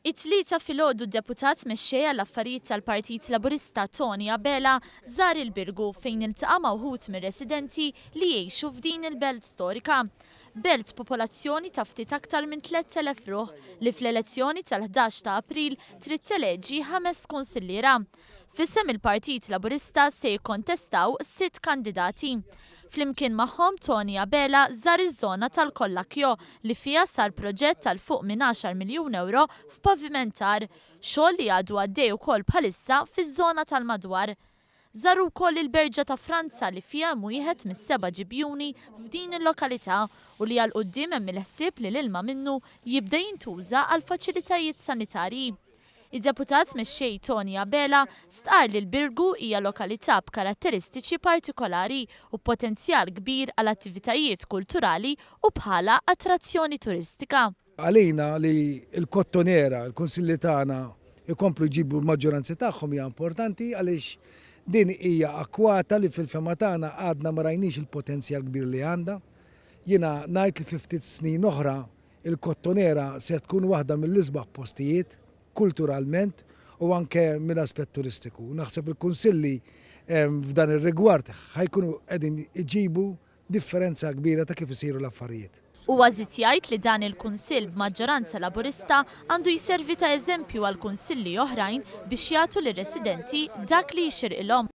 It-tlieta filgħodu d-deputat mexxej għall-affarijiet tal-Partit Laburista Tony Abela żar il-Birgu fejn iltaqa' ma' wħud mir-residenti li jgħixu f'din il-belt storika. Belt popolazzjoni ta' ftit aktar minn 3,000 ruħ li fl-elezzjoni tal-11 ta' April trid teleġġi 5 kunsilliera. F'isem il-Partit Laburista se jikkontestaw 6 kandidati. Flimkien magħhom Tony Abela żar iż-żona tal-Kollakjo li fiha sar proġett tal fuq minn 10 miljun euro f'pavimentar, xogħol li għadu għaddej ukoll bħalissa fiż-żona tal-madwar. Żaru wkoll il-Berġa ta' Franza li fiha wieħed mis-7 ġibjuni f'din il-lokalità u li għal quddiem hemm il-ħsieb li l-ilma minnu jibda jintuża għal faċilitajiet sanitarji. Id-deputat mexxej Tony Abela stqar li l-Birgu hija lokalità b'karatteristiċi partikolari u potenzjal kbir għal attivitajiet kulturali u bħala attrazzjoni turistika. Għalina li l-kottonera, l-konsilli tagħna ikomplu jġibu l-maġġoranza tagħhom hija importanti għaliex din hija akkwata li fil-fema tagħna għadna ma rajniex il-potenzjal kbir li għandha. Jiena ngħid li fi ftit snin oħra il-kottonera se tkun waħda mill-isbaħ postijiet kulturalment u anke mill-aspett turistiku. Naħseb il-kunsilli f'dan ir-rigward ħajkunu qegħdin iġibu differenza kbira ta' kif isiru l-affarijiet. Huwa żied jgħid li dan il-Kunsill b'maġġoranza Laburista għandu jservi ta' eżempju għal kunsilli oħrajn biex jagħtu lir-residenti dak li jxirqilhom.